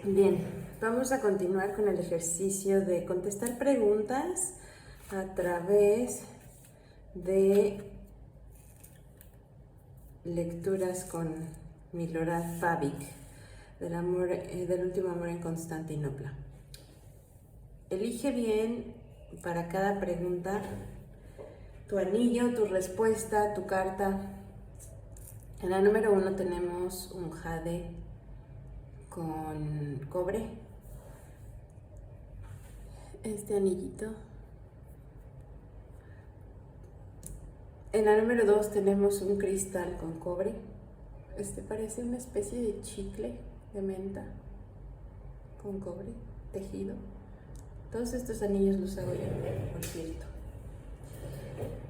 Bien, vamos a continuar con el ejercicio de contestar preguntas a través de lecturas con Milorad Pavic, del último amor en Constantinopla. Elige bien para cada pregunta tu anillo, tu respuesta, tu carta. En la número 1 tenemos un jade con cobre, este anillito. En la número 2 tenemos un cristal con cobre. Este parece una especie de chicle de menta con cobre tejido. Todos estos anillos los hago yo, por cierto.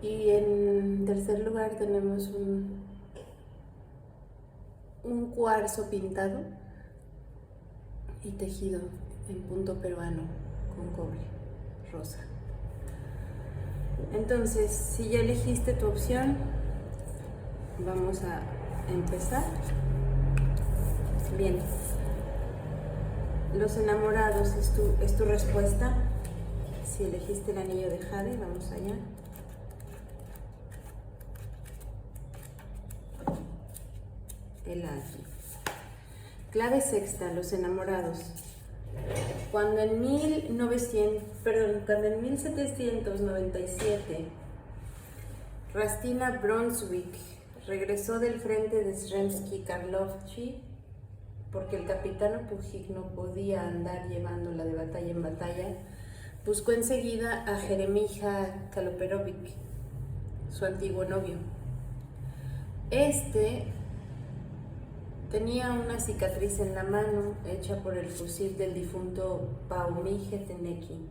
Y en tercer lugar tenemos un cuarzo pintado y tejido en punto peruano con cobre rosa. Entonces, si ya elegiste tu opción, vamos a empezar. Bien, los enamorados es tu respuesta. Si elegiste el anillo de jade, vamos allá. El ángel. Clave sexta, los enamorados. Cuando en 1797 Rastina Brunswick regresó del frente de Sremski-Karlovci porque el capitán Opujik no podía andar llevándola de batalla en batalla, buscó enseguida a Jeremija Kaloperovic, su antiguo novio. Este tenía una cicatriz en la mano hecha por el fusil del difunto Paumije Teneki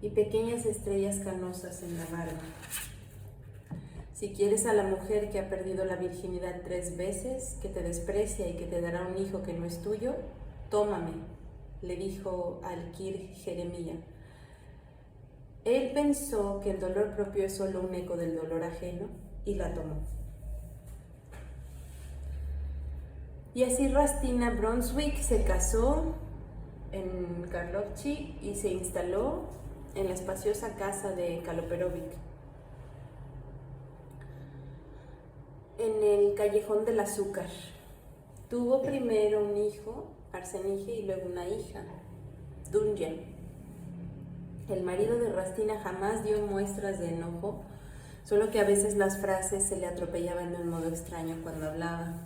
y pequeñas estrellas canosas en la barba. Si quieres a la mujer que ha perdido la virginidad 3 veces, que te desprecia y que te dará un hijo que no es tuyo, tómame, le dijo al Kir Jeremía. Él pensó que el dolor propio es solo un eco del dolor ajeno y la tomó. Y así Rastina Brunswick se casó en Karlovci y se instaló en la espaciosa casa de Kaloperovic, en el callejón del azúcar. Tuvo primero un hijo, Arsenije, y luego una hija, Dunja. El marido de Rastina jamás dio muestras de enojo, solo que a veces las frases se le atropellaban de un modo extraño cuando hablaba.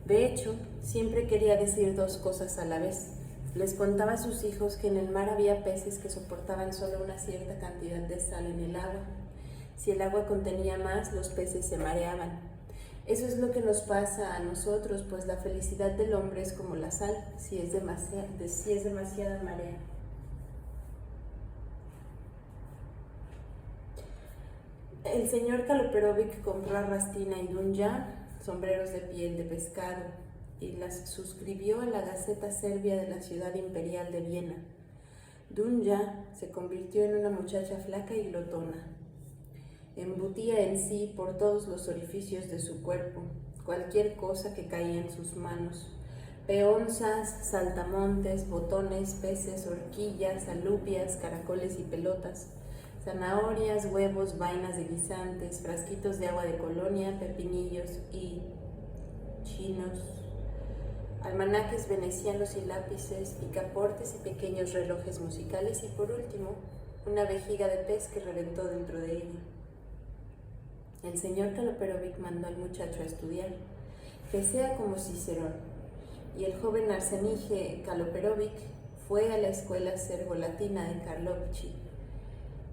De hecho, siempre quería decir 2 cosas a la vez. Les contaba a sus hijos que en el mar había peces que soportaban solo una cierta cantidad de sal en el agua. Si el agua contenía más, los peces se mareaban. Eso es lo que nos pasa a nosotros, pues la felicidad del hombre es como la sal, si es demasiada marea. El señor Kaloperovic compró a Rastina y Dunja sombreros de piel de pescado y las suscribió a la Gaceta Serbia de la ciudad imperial de Viena. Dunja se convirtió en una muchacha flaca y glotona. Embutía en sí por todos los orificios de su cuerpo cualquier cosa que caía en sus manos: peonzas, saltamontes, botones, peces, horquillas, alubias, caracoles y pelotas, zanahorias, huevos, vainas de guisantes, frasquitos de agua de colonia, pepinillos y chinos, almanaques venecianos y lápices, picaportes y pequeños relojes musicales y, por último, una vejiga de pez que reventó dentro de ella. El señor Kaloperovic mandó al muchacho a estudiar, que sea como Cicerón, y el joven Arsenije Kaloperovic fue a la escuela serbo-latina de Karlovci,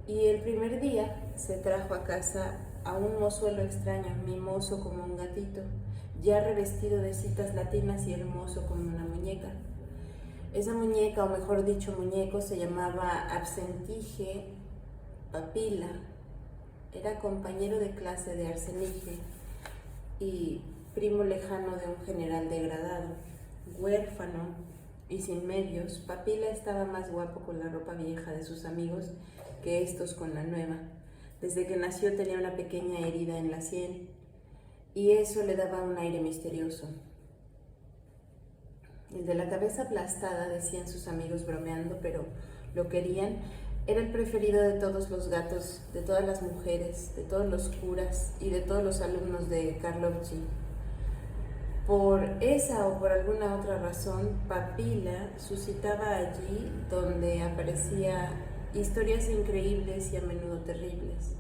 y el primer día se trajo a casa a un mozuelo extraño, mimoso como un gatito, ya revestido de citas latinas y hermoso como una muñeca. Esa muñeca, o mejor dicho muñeco, se llamaba Absentije Papila. Era compañero de clase de Arsenije y primo lejano de un general degradado. Huérfano y sin medios, Papila estaba más guapo con la ropa vieja de sus amigos que estos con la nueva. Desde que nació tenía una pequeña herida en la sien y eso le daba un aire misterioso. El de la cabeza aplastada, decían sus amigos bromeando, pero lo querían. Era el preferido de todos los gatos, de todas las mujeres, de todos los curas y de todos los alumnos de Karlovci. Por esa o por alguna otra razón, Papila suscitaba allí donde aparecía historias increíbles y a menudo terribles.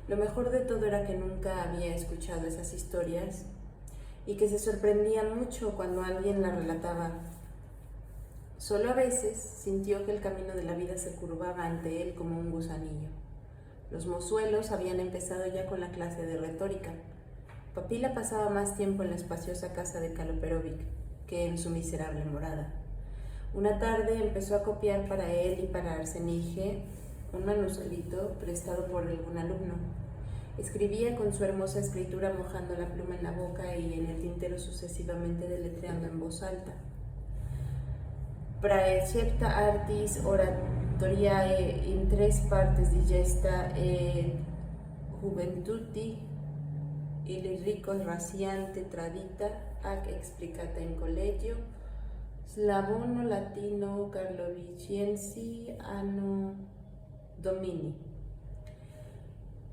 Lo mejor de todo era que nunca había escuchado esas historias y que se sorprendía mucho cuando alguien las relataba. Solo a veces sintió que el camino de la vida se curvaba ante él como un gusanillo. Los mozuelos habían empezado ya con la clase de retórica. Papila pasaba más tiempo en la espaciosa casa de Kaloperovic que en su miserable morada. Una tarde empezó a copiar para él y para Arsenije un manuscrito prestado por algún alumno. Escribía con su hermosa escritura mojando la pluma en la boca y en el tintero sucesivamente deletreando en voz alta. Praecepta artis oratoriae in tres partes digesta et juventuti illyricos raciante tradita ac explicata in collegio slavono latino carloviciensi anno domini.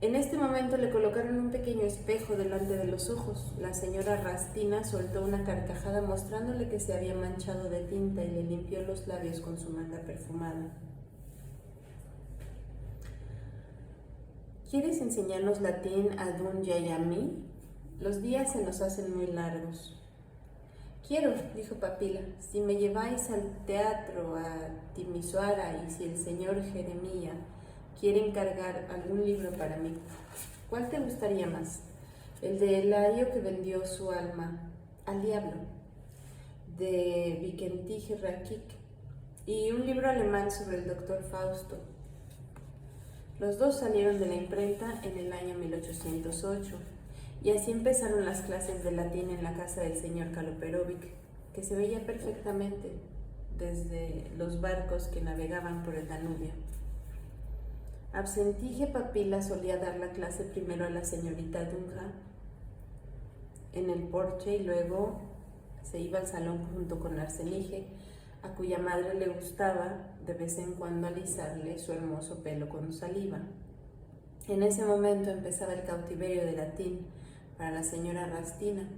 En este momento le colocaron un pequeño espejo delante de los ojos. La señora Rastina soltó una carcajada mostrándole que se había manchado de tinta y le limpió los labios con su manga perfumada. ¿Quieres enseñarnos latín a Dunya y a mí? Los días se nos hacen muy largos. Quiero, dijo Papila, si me lleváis al teatro a Timisoara y si el señor Jeremía quiere encargar algún libro para mí. ¿Cuál te gustaría más? El de Eladio que vendió su alma al diablo, de Vikentige Rakik, y un libro alemán sobre el doctor Fausto. Los dos salieron de la imprenta en el año 1808, y así empezaron las clases de latín en la casa del señor Kaloperovic, que se veía perfectamente desde los barcos que navegaban por el Danubio. Absentige Papila solía dar la clase primero a la señorita Dunja en el porche y luego se iba al salón junto con Arsenije, a cuya madre le gustaba de vez en cuando alisarle su hermoso pelo con saliva. En ese momento empezaba el cautiverio de latín para la señora Rastina.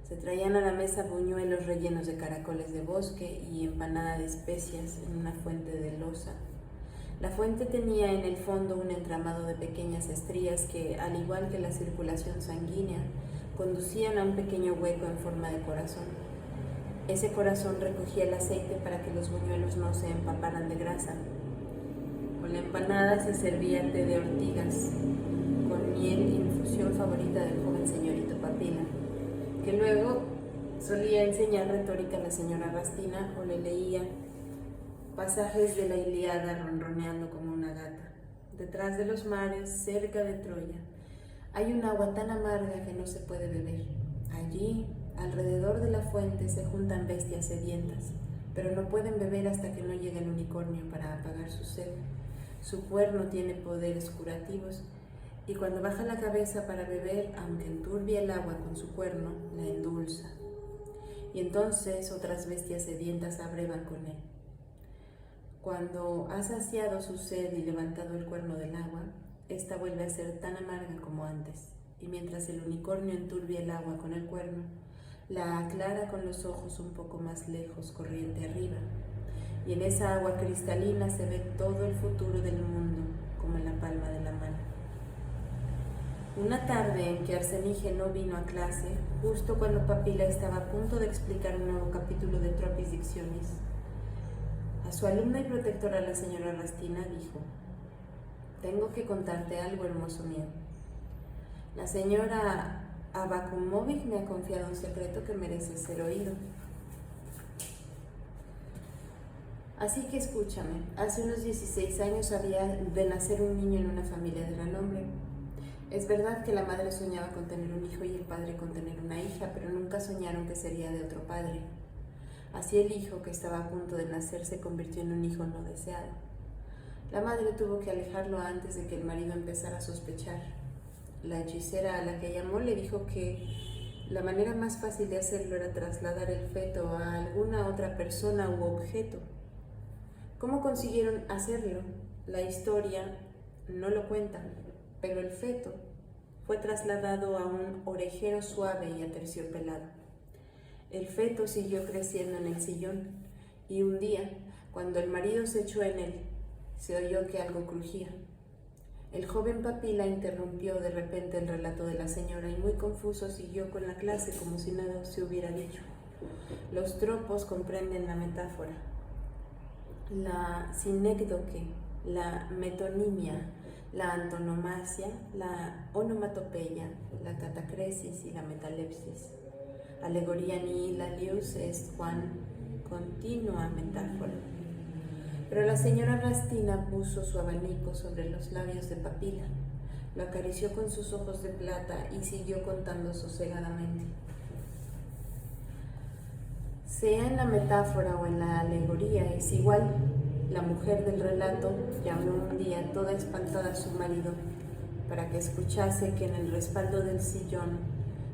Se traían a la mesa buñuelos rellenos de caracoles de bosque y empanada de especias en una fuente de loza. La fuente tenía en el fondo un entramado de pequeñas estrías que, al igual que la circulación sanguínea, conducían a un pequeño hueco en forma de corazón. Ese corazón recogía el aceite para que los buñuelos no se empaparan de grasa. Con la empanada se servía té de ortigas, con miel, infusión favorita del joven señorito Papila, que luego solía enseñar retórica a la señora Rastina o le leía pasajes de la Ilíada ronroneando como una gata. Detrás de los mares, cerca de Troya, hay un agua tan amarga que no se puede beber. Allí, alrededor de la fuente, se juntan bestias sedientas, pero no pueden beber hasta que no llegue el unicornio para apagar su sed. Su cuerno tiene poderes curativos, y cuando baja la cabeza para beber, aunque enturbia el agua con su cuerno, la endulza. Y entonces otras bestias sedientas abrevan con él. Cuando ha saciado su sed y levantado el cuerno del agua, ésta vuelve a ser tan amarga como antes, y mientras el unicornio enturbia el agua con el cuerno, la aclara con los ojos un poco más lejos, corriente arriba, y en esa agua cristalina se ve todo el futuro del mundo, como en la palma de la mano. Una tarde en que Arsenije no vino a clase, justo cuando Papila estaba a punto de explicar un nuevo capítulo de Tropis Dictionis, a su alumna y protectora, la señora Rastina, dijo: «Tengo que contarte algo, hermoso mío. La señora Abakumovic me ha confiado un secreto que merece ser oído. Así que escúchame. Hace unos 16 años había de nacer un niño en una familia de renombre. Es verdad que la madre soñaba con tener un hijo y el padre con tener una hija, pero nunca soñaron que sería de otro padre. Así el hijo que estaba a punto de nacer se convirtió en un hijo no deseado. La madre tuvo que alejarlo antes de que el marido empezara a sospechar. La hechicera a la que llamó le dijo que La manera más fácil de hacerlo era trasladar el feto a alguna otra persona u objeto. ¿Cómo consiguieron hacerlo? La historia no lo cuenta, pero el feto fue trasladado a un orejero suave y aterciopelado. El feto siguió creciendo en el sillón y un día, cuando el marido se echó en él, se oyó que algo crujía. El joven Papila interrumpió de repente el relato de la señora y muy confuso siguió con la clase como si nada se hubiera dicho. Los tropos comprenden la metáfora, la sinécdoque, la metonimia, la antonomasia, la onomatopeya, la catacresis y la metalepsis. Alegoría nihilalius est Juan, continua metáfora. Pero la señora Rastina puso su abanico sobre los labios de Papila, lo acarició con sus ojos de plata y siguió contando sosegadamente. Sea en la metáfora o en la alegoría, es igual. La mujer del relato llamó un día toda espantada a su marido para que escuchase que en el respaldo del sillón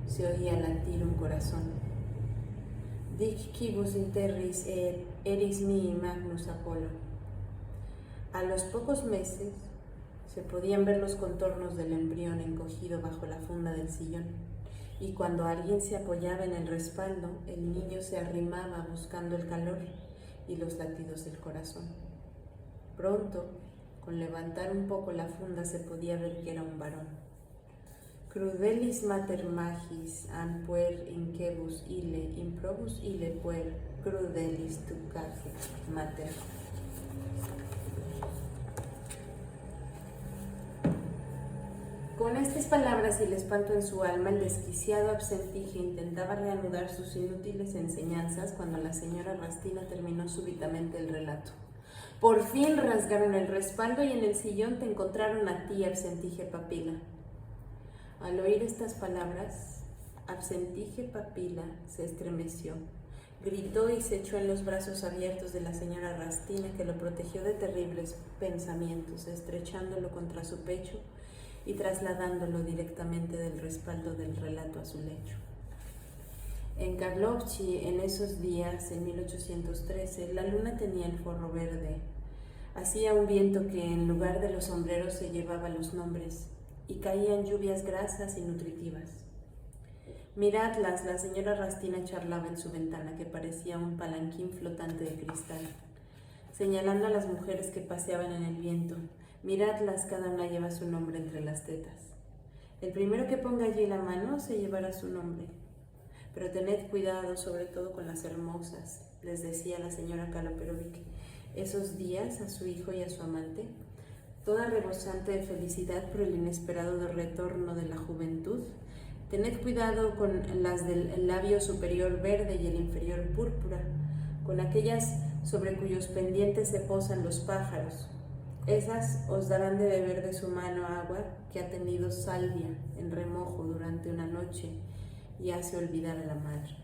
se oía latir un corazón. Dic quibus interris eris mihi magnus Apollo. A los pocos meses se podían ver los contornos del embrión encogido bajo la funda del sillón, y cuando alguien se apoyaba en el respaldo, el niño se arrimaba buscando el calor y los latidos del corazón. Pronto, con levantar un poco la funda, se podía ver que era un varón. Crudelis mater magis an puer inquebus ille improbus ille puer crudelis tucate mater. Con estas palabras y el espanto en su alma, el desquiciado Absentije intentaba reanudar sus inútiles enseñanzas cuando la señora Rastina terminó súbitamente el relato. Por fin rasgaron el respaldo y en el sillón te encontraron a ti, Absentije Papila. Al oír estas palabras, Absentije Papila se estremeció, gritó y se echó en los brazos abiertos de la señora Rastina, que lo protegió de terribles pensamientos, estrechándolo contra su pecho y trasladándolo directamente del respaldo del relato a su lecho. En Karlovci, en esos días, en 1813, la luna tenía el forro verde. Hacía un viento que en lugar de los sombreros se llevaba los nombres y caían lluvias grasas y nutritivas. Miradlas, la señora Rastina charlaba en su ventana, que parecía un palanquín flotante de cristal, señalando a las mujeres que paseaban en el viento. Miradlas, cada una lleva su nombre entre las tetas. El primero que ponga allí la mano se llevará su nombre. Pero tened cuidado, sobre todo con las hermosas, les decía la señora Kaloperovic esos días a su hijo y a su amante, toda rebosante de felicidad por el inesperado retorno de la juventud. Tened cuidado con las del labio superior verde y el inferior púrpura, con aquellas sobre cuyos pendientes se posan los pájaros. Esas os darán de beber de su mano agua que ha tenido salvia en remojo durante una noche y hace olvidar a la madre.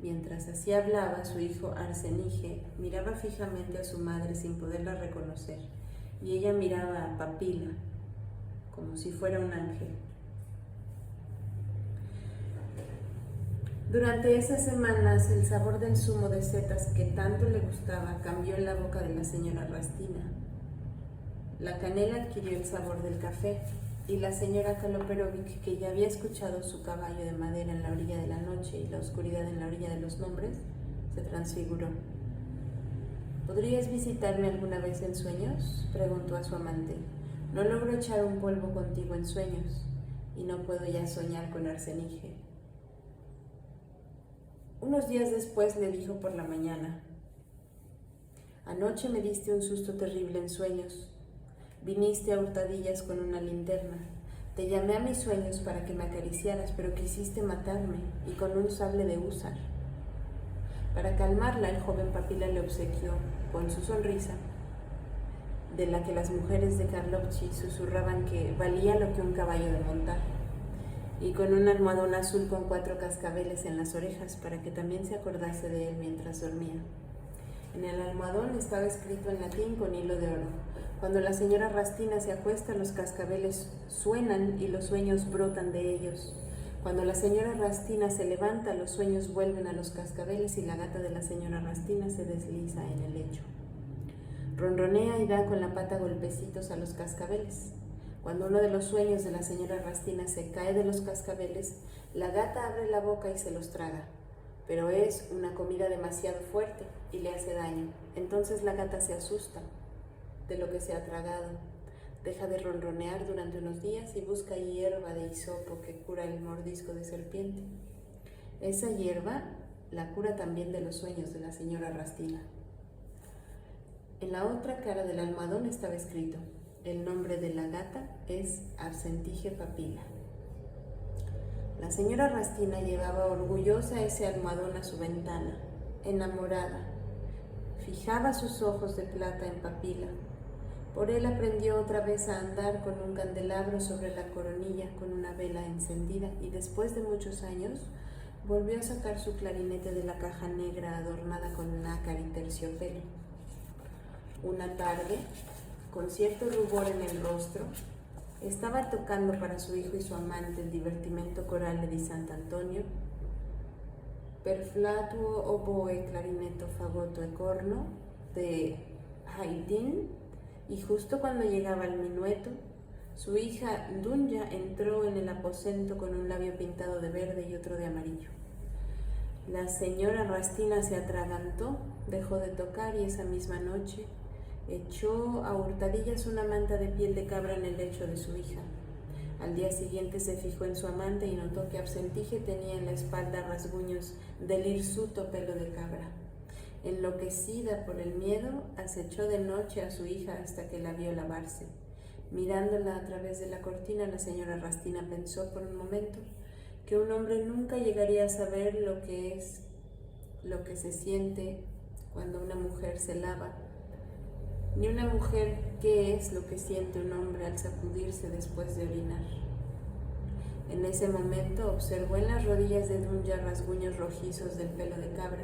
Mientras así hablaba, su hijo Arsenije miraba fijamente a su madre sin poderla reconocer, y ella miraba a Papila como si fuera un ángel. Durante esas semanas, el sabor del zumo de setas que tanto le gustaba cambió en la boca de la señora Rastina. La canela adquirió el sabor del café y la señora Kaloperovic, que ya había escuchado su caballo de madera en la orilla de la noche y la oscuridad en la orilla de los nombres, se transfiguró. ¿Podrías visitarme alguna vez en sueños?, preguntó a su amante. No logro echar un polvo contigo en sueños y no puedo ya soñar con Arsenije. Unos días después le dijo por la mañana: anoche me diste un susto terrible en sueños. Viniste a hurtadillas con una linterna. Te llamé a mis sueños para que me acariciaras, pero quisiste matarme y con un sable de húsar. Para calmarla, el joven Papila le obsequió, con su sonrisa, de la que las mujeres de Karlovci susurraban que valía lo que un caballo de montar, y con un almohadón azul con 4 cascabeles en las orejas para que también se acordase de él mientras dormía. En el almohadón estaba escrito en latín con hilo de oro: cuando la señora Rastina se acuesta, los cascabeles suenan y los sueños brotan de ellos. Cuando la señora Rastina se levanta, los sueños vuelven a los cascabeles y la gata de la señora Rastina se desliza en el lecho. Ronronea y da con la pata golpecitos a los cascabeles. Cuando uno de los sueños de la señora Rastina se cae de los cascabeles, la gata abre la boca y se los traga. Pero es una comida demasiado fuerte y le hace daño. Entonces la gata se asusta de lo que se ha tragado. Deja de ronronear durante unos días y busca hierba de hisopo que cura el mordisco de serpiente. Esa hierba la cura también de los sueños de la señora Rastina. En la otra cara del almohadón estaba escrito: el nombre de la gata es Arsentige Papila. La señora Rastina llevaba orgullosa ese almohadón a su ventana, enamorada. Fijaba sus ojos de plata en Papila. Por él aprendió otra vez a andar con un candelabro sobre la coronilla con una vela encendida y después de muchos años volvió a sacar su clarinete de la caja negra adornada con nácar y terciopelo. Una tarde, con cierto rubor en el rostro, estaba tocando para su hijo y su amante el divertimento corale di Sant'Antonio, per flatuo oboe clarinetto fagotto e corno de Haydn, y justo cuando llegaba al minueto, su hija Dunja entró en el aposento con un labio pintado de verde y otro de amarillo. La señora Rastina se atragantó, dejó de tocar y esa misma noche echó a hurtadillas una manta de piel de cabra en el lecho de su hija. Al día siguiente se fijó en su amante y notó que Arsentige tenía en la espalda rasguños del hirsuto pelo de cabra. Enloquecida por el miedo, acechó de noche a su hija hasta que la vio lavarse. Mirándola a través de la cortina, la señora Rastina pensó por un momento que un hombre nunca llegaría a saber lo que se siente cuando una mujer se lava, ni una mujer qué es lo que siente un hombre al sacudirse después de orinar. En ese momento observó en las rodillas de Dunja rasguños rojizos del pelo de cabra.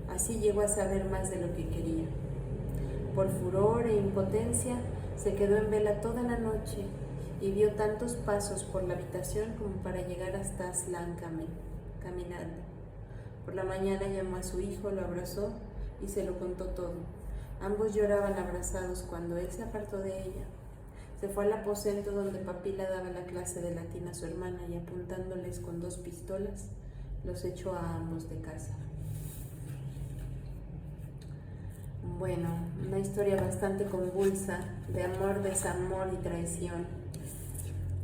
Así llegó a saber más de lo que quería. Por furor e impotencia, se quedó en vela toda la noche y dio tantos pasos por la habitación como para llegar hasta Aslan caminando. Por la mañana llamó a su hijo, lo abrazó y se lo contó todo. Ambos lloraban abrazados cuando él se apartó de ella. Se fue al aposento donde Papila daba la clase de latín a su hermana y apuntándoles con 2 pistolas, los echó a ambos de casa. Bueno, una historia bastante convulsa de amor, desamor y traición.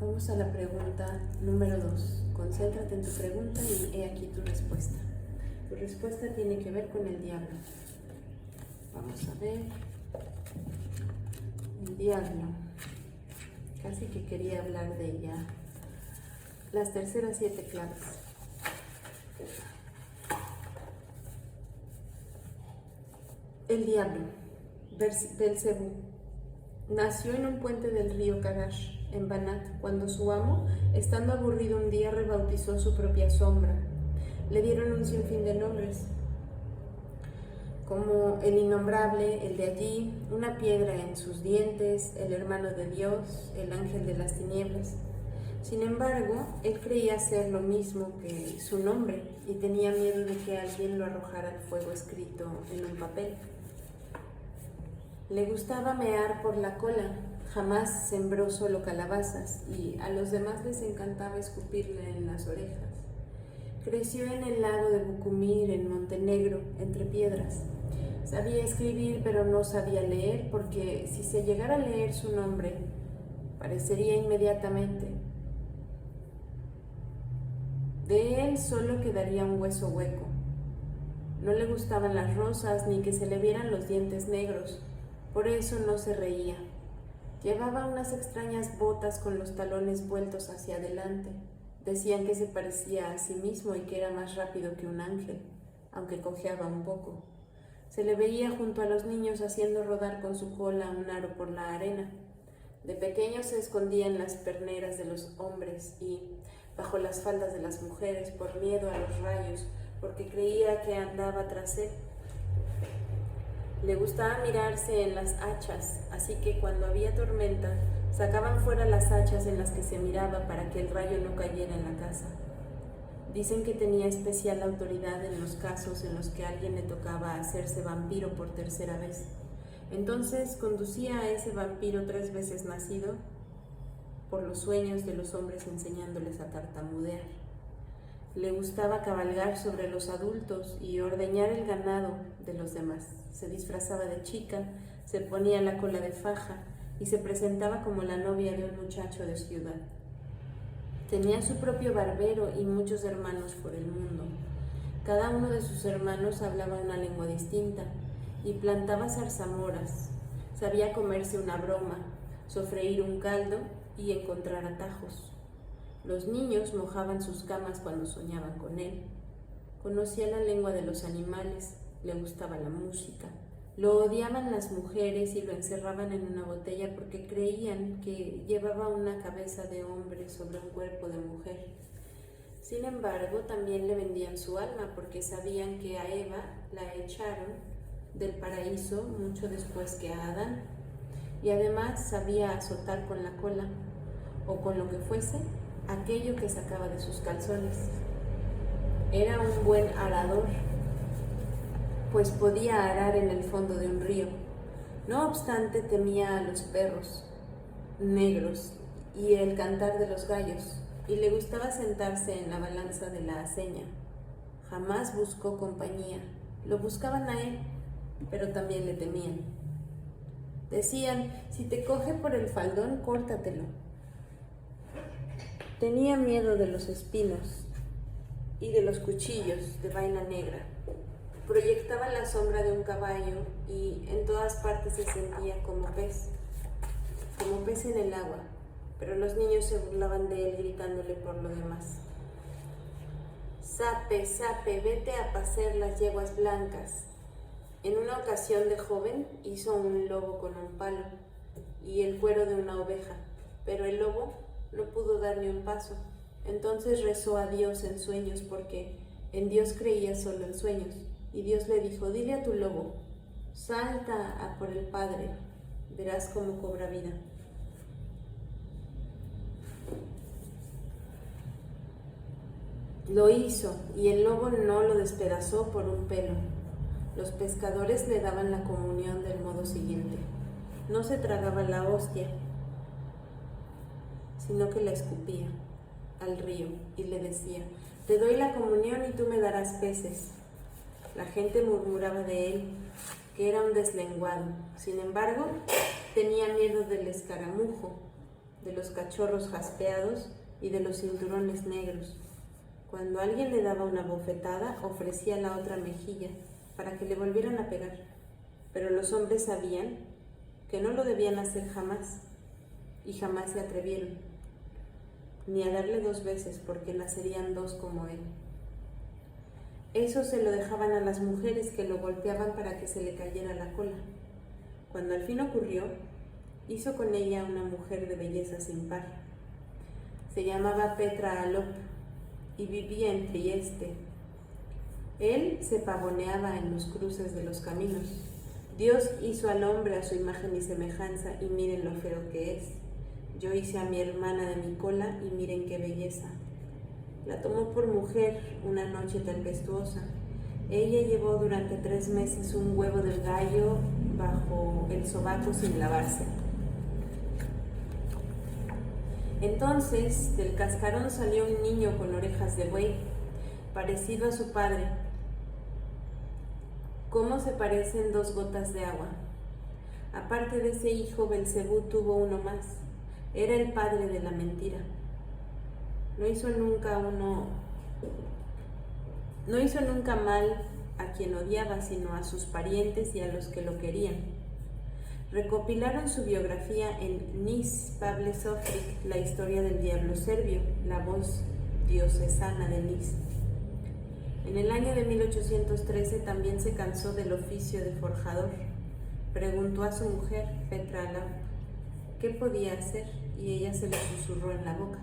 Vamos a la pregunta número 2. Concéntrate en tu pregunta y he aquí tu respuesta. Tu respuesta tiene que ver con el diablo. Vamos a ver. El diablo. Casi que quería hablar de ella. Las terceras 7 claves. El diablo, Belcebú, nació en un puente del río Karash, en Banat, cuando su amo, estando aburrido un día, rebautizó su propia sombra. Le dieron un sinfín de nombres, como el innombrable, el de allí, una piedra en sus dientes, el hermano de Dios, el ángel de las tinieblas. Sin embargo, él creía ser lo mismo que su nombre y tenía miedo de que alguien lo arrojara al fuego escrito en un papel. Le gustaba mear por la cola, jamás sembró solo calabazas y a los demás les encantaba escupirle en las orejas. Creció en el lago de Bucumir, en Montenegro, entre piedras. Sabía escribir, pero no sabía leer, porque si se llegara a leer su nombre, parecería inmediatamente. De él solo quedaría un hueso hueco. No le gustaban las rosas, ni que se le vieran los dientes negros, por eso no se reía. Llevaba unas extrañas botas con los talones vueltos hacia adelante. Decían que se parecía a sí mismo y que era más rápido que un ángel, aunque cojeaba un poco. Se le veía junto a los niños haciendo rodar con su cola un aro por la arena. De pequeño se escondía en las perneras de los hombres y bajo las faldas de las mujeres por miedo a los rayos, porque creía que andaba tras él. Le gustaba mirarse en las hachas, así que cuando había tormenta, sacaban fuera las hachas en las que se miraba para que el rayo no cayera en la casa. Dicen que tenía especial autoridad en los casos en los que a alguien le tocaba hacerse vampiro por tercera vez. Entonces conducía a ese vampiro 3 veces nacido por los sueños de los hombres enseñándoles a tartamudear. Le gustaba cabalgar sobre los adultos y ordeñar el ganado de los demás. Se disfrazaba de chica, se ponía la cola de faja y se presentaba como la novia de un muchacho de ciudad. Tenía su propio barbero y muchos hermanos por el mundo. Cada uno de sus hermanos hablaba una lengua distinta y plantaba zarzamoras. Sabía comerse una broma, sofreír un caldo y encontrar atajos. Los niños mojaban sus camas cuando soñaban con él. Conocía la lengua de los animales, le gustaba la música. Lo odiaban las mujeres y lo encerraban en una botella porque creían que llevaba una cabeza de hombre sobre un cuerpo de mujer. Sin embargo, también le vendían su alma porque sabían que a Eva la echaron del paraíso mucho después que a Adán. Y además sabía azotar con la cola, o con lo que fuese, aquello que sacaba de sus calzones. Era un buen arador, pues podía arar en el fondo de un río. No obstante, temía a los perros negros y el cantar de los gallos, y le gustaba sentarse en la balanza de la aceña. Jamás buscó compañía. Lo buscaban a él, pero también le temían. Decían: si te coge por el faldón, córtatelo. Tenía miedo de los espinos y de los cuchillos de vaina negra. Proyectaba la sombra de un caballo y en todas partes se sentía como pez en el agua, pero los niños se burlaban de él gritándole por lo demás. Sape, sape, vete a pacer las yeguas blancas. En una ocasión de joven hizo un lobo con un palo y el cuero de una oveja, pero el lobo no pudo dar ni un paso. Entonces rezó a Dios en sueños porque en Dios creía solo en sueños. Y Dios le dijo: dile a tu lobo, salta a por el Padre, verás cómo cobra vida. Lo hizo y el lobo no lo despedazó por un pelo. Los pescadores le daban la comunión del modo siguiente: no se tragaba la hostia, sino que la escupía al río y le decía: te doy la comunión y tú me darás peces. La gente murmuraba de él que era un deslenguado. Sin embargo, tenía miedo del escaramujo, de los cachorros jaspeados y de los cinturones negros. Cuando alguien le daba una bofetada, ofrecía la otra mejilla para que le volvieran a pegar. Pero los hombres sabían que no lo debían hacer jamás, y jamás se atrevieron, ni a darle 2 veces, porque nacerían 2 como él. Eso se lo dejaban a las mujeres, que lo golpeaban para que se le cayera la cola. Cuando al fin ocurrió, hizo con ella una mujer de belleza sin par. Se llamaba Petra Alop y vivía en Trieste. Él se pavoneaba en los cruces de los caminos. Dios hizo al hombre a su imagen y semejanza, y miren lo feo que es. Yo hice a mi hermana de mi cola, y miren qué belleza. La tomó por mujer una noche tempestuosa. Ella llevó durante 3 meses un huevo del gallo bajo el sobaco sin lavarse. Entonces del cascarón salió un niño con orejas de buey, parecido a su padre. ¿Cómo se parecen 2 gotas de agua? Aparte de ese hijo, Belcebú tuvo uno más. Era el padre de la mentira. No hizo nunca mal a quien odiaba, sino a sus parientes y a los que lo querían. Recopilaron su biografía en Nis Pavle-Sofric, la historia del diablo serbio, la voz diocesana de Nis. En el año de 1813 también se cansó del oficio de forjador. Preguntó a su mujer, Petra Alop, qué podía hacer, y ella se lo susurró en la boca.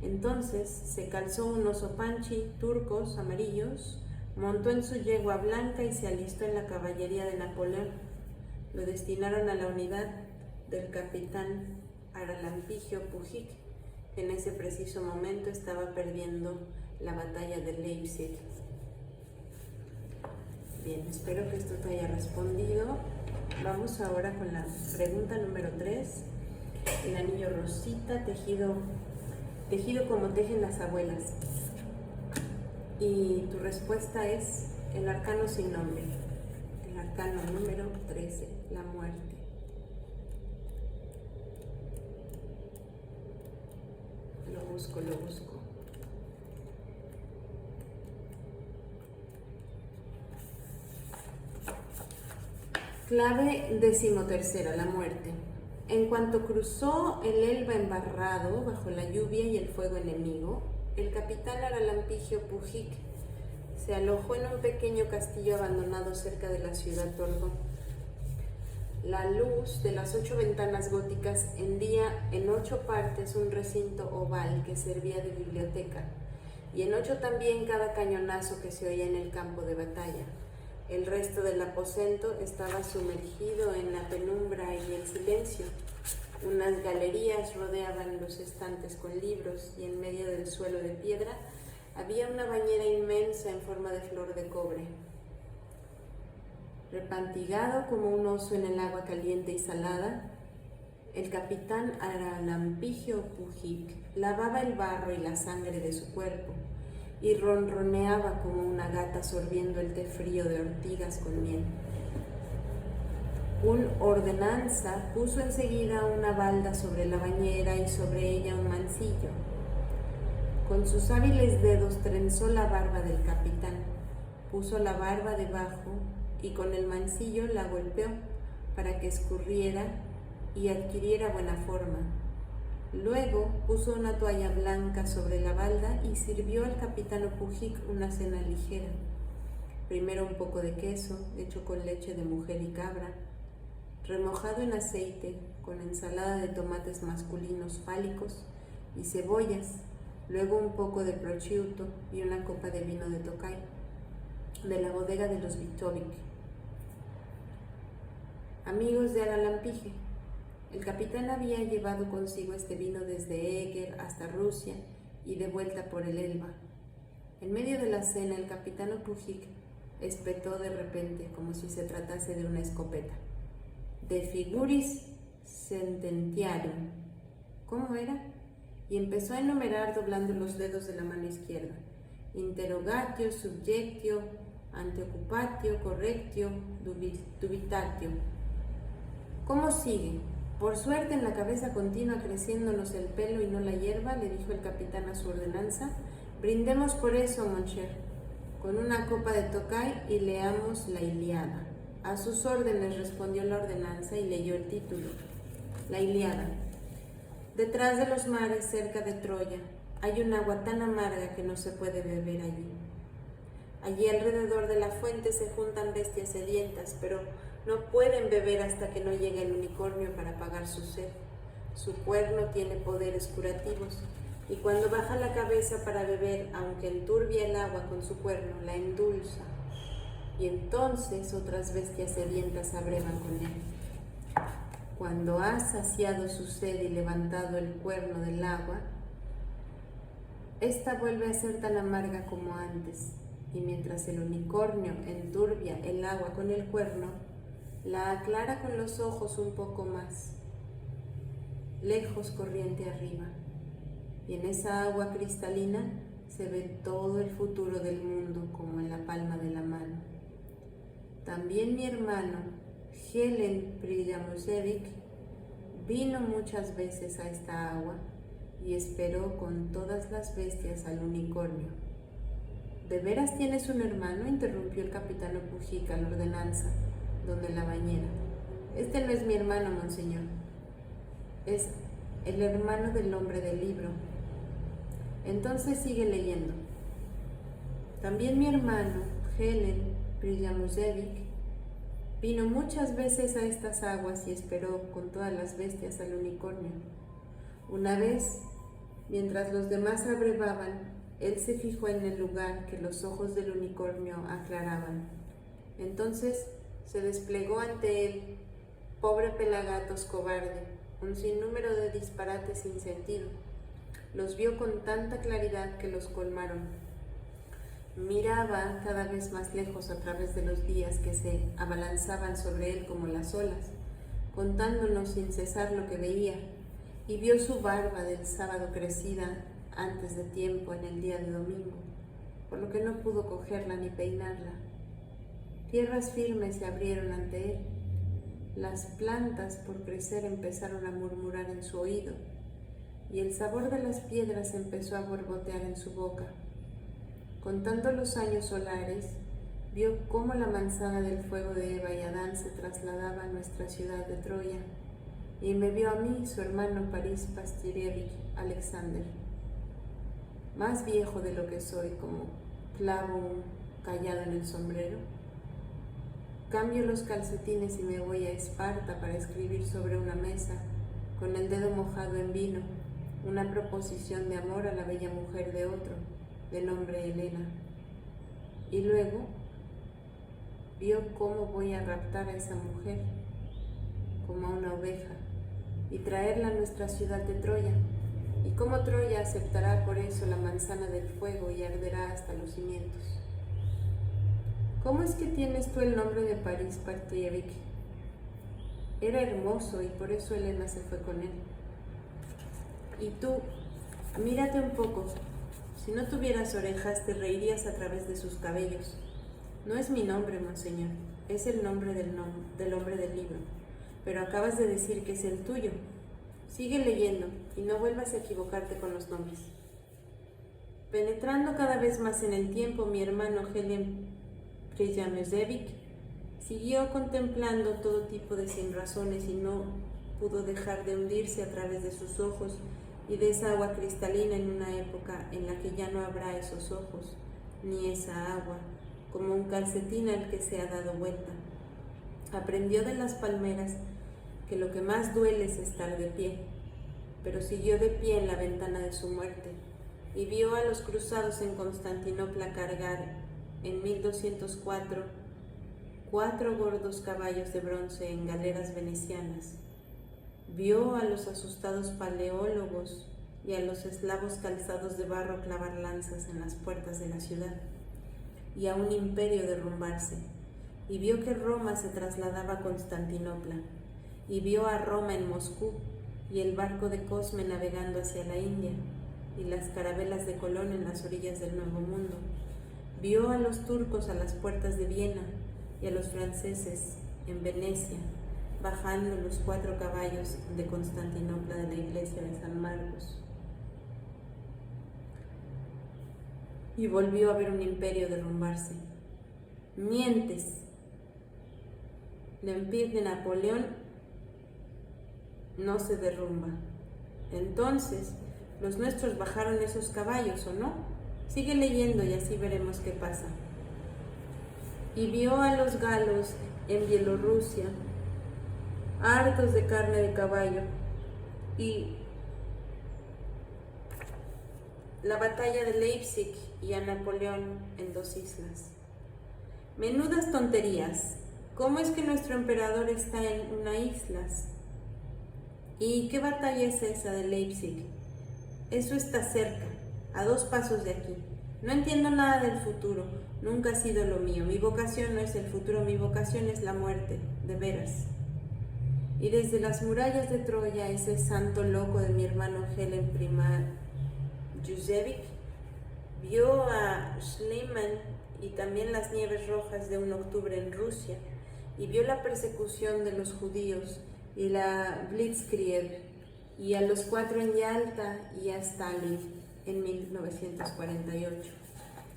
Entonces se calzó unos opanchi turcos amarillos, Montó en su yegua blanca y se alistó en la caballería de Napoleón. Lo destinaron a la unidad del capitán Aralampigio Pujic, que en ese preciso momento estaba perdiendo la batalla de Leipzig. Bien, espero que esto te haya respondido. Vamos ahora con la pregunta número 3. El anillo rosita, tejido como tejen las abuelas. Y tu respuesta es el arcano sin nombre. El arcano número 13, la muerte. Lo busco. Clave 13ª, la muerte. En cuanto cruzó el Elba embarrado bajo la lluvia y el fuego enemigo, el capitán Aralampigio Pujic se alojó en un pequeño castillo abandonado cerca de la ciudad Tordó. La luz de las 8 ventanas góticas hendía en 8 partes un recinto oval que servía de biblioteca, y en 8 también cada cañonazo que se oía en el campo de batalla. El resto del aposento estaba sumergido en la penumbra y el silencio. Unas galerías rodeaban los estantes con libros y en medio del suelo de piedra había una bañera inmensa en forma de flor de cobre. Repantigado como un oso en el agua caliente y salada, el capitán Aralampigio Pujic lavaba el barro y la sangre de su cuerpo y ronroneaba como una gata sorbiendo el té frío de ortigas con miel. Un ordenanza puso enseguida una balda sobre la bañera y sobre ella un mancillo. Con sus hábiles dedos trenzó la barba del capitán, puso la barba debajo y con el mancillo la golpeó para que escurriera y adquiriera buena forma. Luego puso una toalla blanca sobre la balda y sirvió al capitán Pujic una cena ligera. Primero un poco de queso, hecho con leche de mujer y cabra, remojado en aceite, con ensalada de tomates masculinos fálicos y cebollas, luego un poco de prosciutto y una copa de vino de Tokaj, de la bodega de los Vitovic. Amigos de Aralampige, el capitán había llevado consigo este vino desde Eger hasta Rusia y de vuelta por el Elba. En medio de la cena, el capitán Pujic espetó de repente, como si se tratase de una escopeta: De figuris sententiarum. ¿Cómo era? Y empezó a enumerar doblando los dedos de la mano izquierda: interrogatio, subjectio, anteoccupatio, correctio, dubitatio. ¿Cómo sigue? Por suerte, en la cabeza continúa creciéndonos el pelo y no la hierba, le dijo el capitán a su ordenanza. Brindemos por eso, mon cher, con una copa de Tokaj y leamos la Ilíada. A sus órdenes, respondió la ordenanza y leyó el título. La Ilíada. Detrás de los mares, cerca de Troya, hay un agua tan amarga que no se puede beber allí. Allí alrededor de la fuente se juntan bestias sedientas, pero no pueden beber hasta que no llegue el unicornio para apagar su sed. Su cuerno tiene poderes curativos, y cuando baja la cabeza para beber, aunque enturbia el agua con su cuerno, la endulza. Y entonces otras bestias sedientas abrevan con él. Cuando ha saciado su sed y levantado el cuerno del agua, esta vuelve a ser tan amarga como antes, y mientras el unicornio enturbia el agua con el cuerno, la aclara con los ojos un poco más, lejos corriente arriba, y en esa agua cristalina se ve todo el futuro del mundo como en la palma de la mano. También mi hermano, Helen Prijamusevic, vino muchas veces a esta agua y esperó con todas las bestias al unicornio. ¿De veras tienes un hermano?, interrumpió el capitán Pujic a la ordenanza, donde la bañera. Este no es mi hermano, monseñor. Es el hermano del hombre del libro. Entonces sigue leyendo. También mi hermano, Helen Prijamusevic, vino muchas veces a estas aguas y esperó con todas las bestias al unicornio. Una vez, mientras los demás abrevaban, Él se fijó en el lugar que los ojos del unicornio aclaraban. Entonces se desplegó ante él, pobre Pelagatos cobarde, un sinnúmero de disparates sin sentido. Los vio con tanta claridad que los colmaron. Miraba cada vez más lejos a través de los días que se abalanzaban sobre él como las olas, contándonos sin cesar lo que veía, y vio su barba del sábado crecida antes de tiempo en el día de domingo, por lo que no pudo cogerla ni peinarla. Tierras firmes se abrieron ante él. Las plantas por crecer empezaron a murmurar en su oído, y el sabor de las piedras empezó a borbotear en su boca. Contando los años solares, vio cómo la manzana del fuego de Eva y Adán se trasladaba a nuestra ciudad de Troya, y me vio a mí, su hermano París Pastirievich Alexander, más viejo de lo que soy, como clavo callado en el sombrero. Cambio los calcetines y me voy a Esparta para escribir sobre una mesa, con el dedo mojado en vino, una proposición de amor a la bella mujer de otro, de nombre Helena. Y luego vio cómo voy a raptar a esa mujer, como a una oveja, y traerla a nuestra ciudad de Troya, y cómo Troya aceptará por eso la manzana del fuego y arderá hasta los cimientos. ¿Cómo es que tienes tú el nombre de París Pastirievich? Era hermoso y por eso Helena se fue con él. Y tú, mírate un poco. Si no tuvieras orejas, te reirías a través de sus cabellos. No es mi nombre, monseñor, es el nombre del hombre del libro. Pero acabas de decir que es el tuyo. Sigue leyendo y no vuelvas a equivocarte con los nombres. Penetrando cada vez más en el tiempo, mi hermano Helen Prejamesevich siguió contemplando todo tipo de sinrazones y no pudo dejar de hundirse a través de sus ojos y de esa agua cristalina en una época en la que ya no habrá esos ojos, ni esa agua, como un calcetín al que se ha dado vuelta. Aprendió de las palmeras que lo que más duele es estar de pie, pero siguió de pie en la ventana de su muerte y vio a los cruzados en Constantinopla cargar en 1204 4 gordos caballos de bronce en galeras venecianas. Vio a los asustados paleólogos y a los eslavos calzados de barro clavar lanzas en las puertas de la ciudad, y a un imperio derrumbarse, y vio que Roma se trasladaba a Constantinopla, y vio a Roma en Moscú, y el barco de Cosme navegando hacia la India, y las carabelas de Colón en las orillas del Nuevo Mundo. Vio a los turcos a las puertas de Viena, y a los franceses en Venecia, bajando los 4 caballos de Constantinopla de la iglesia de San Marcos. Y volvió a ver un imperio derrumbarse. Mientes. El Empire de Napoleón no se derrumba. Entonces, los nuestros bajaron esos caballos, ¿o no? Sigue leyendo y así veremos qué pasa. Y vio a los galos en Bielorrusia, hartos de carne de caballo, y la batalla de Leipzig, y a Napoleón en 2 islas. Menudas tonterías. ¿Cómo es que nuestro emperador está en una isla? ¿Y qué batalla es esa de Leipzig? Eso está cerca, a 2 pasos de aquí. No entiendo nada del futuro, nunca ha sido lo mío. Mi vocación no es el futuro, mi vocación es la muerte, de veras. Y desde las murallas de Troya, ese santo loco de mi hermano Helen Prejamesevich vio a Schliemann y también las nieves rojas de un octubre en Rusia, y vio la persecución de los judíos y la Blitzkrieg, y a los 4 en Yalta y a Stalin en 1948.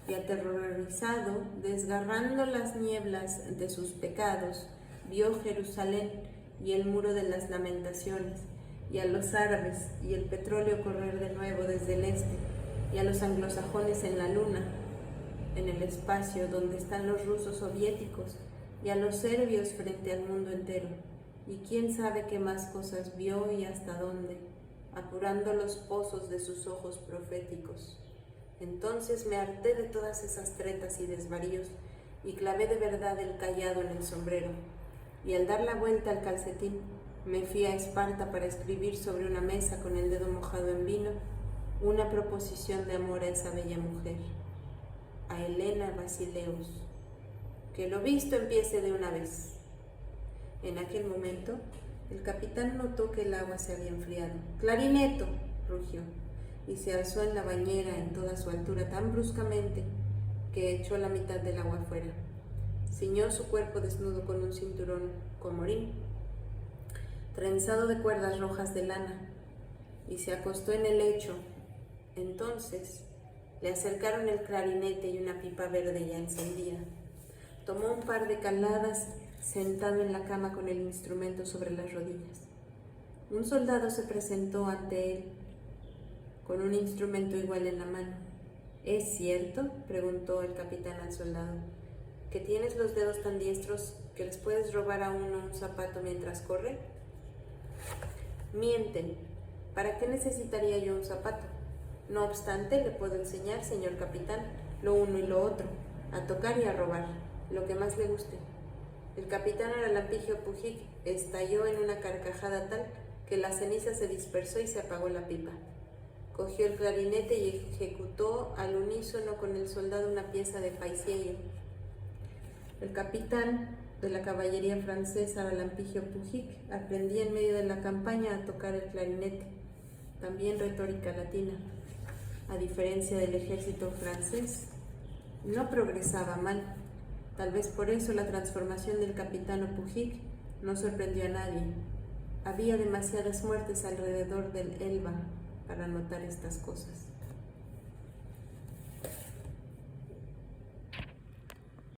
Y aterrorizado, desgarrando las nieblas de sus pecados, vio Jerusalén y el muro de las lamentaciones, y a los árabes y el petróleo correr de nuevo desde el este, y a los anglosajones en la luna, en el espacio donde están los rusos soviéticos, y a los serbios frente al mundo entero. Y quién sabe qué más cosas vio y hasta dónde, apurando los pozos de sus ojos proféticos. Entonces me harté de todas esas tretas y desvaríos y clavé de verdad el cayado en el sombrero, y al dar la vuelta al calcetín me fui a Esparta para escribir sobre una mesa con el dedo mojado en vino una proposición de amor a esa bella mujer, a Helena Basileus. Que lo visto empiece de una vez. En aquel momento, el capitán notó que el agua se había enfriado. ¡Clarineto!, rugió, y se alzó en la bañera en toda su altura tan bruscamente que echó la mitad del agua fuera. Ciñó su cuerpo desnudo con un cinturón comorín, trenzado de cuerdas rojas de lana, y se acostó en el lecho. Entonces le acercaron el clarinete y una pipa verde ya encendida. Tomó un par de caladas sentado en la cama con el instrumento sobre las rodillas. Un soldado se presentó ante él con un instrumento igual en la mano. ¿Es cierto?, preguntó el capitán al soldado, que tienes los dedos tan diestros que les puedes robar a uno un zapato mientras corre. Mienten. ¿Para qué necesitaría yo un zapato? No obstante, le puedo enseñar, señor capitán, lo uno y lo otro, a tocar y a robar, lo que más le guste. El capitán Aralampijo Pujic estalló en una carcajada tal que la ceniza se dispersó y se apagó la pipa. Cogió el clarinete y ejecutó al unísono con el soldado una pieza de Paisiello. El capitán de la caballería francesa Aralampijo Pujic aprendía en medio de la campaña a tocar el clarinete, también retórica latina. A diferencia del ejército francés, no progresaba mal. Tal vez por eso la transformación del capitán Pujic no sorprendió a nadie. Había demasiadas muertes alrededor del Elba para notar estas cosas.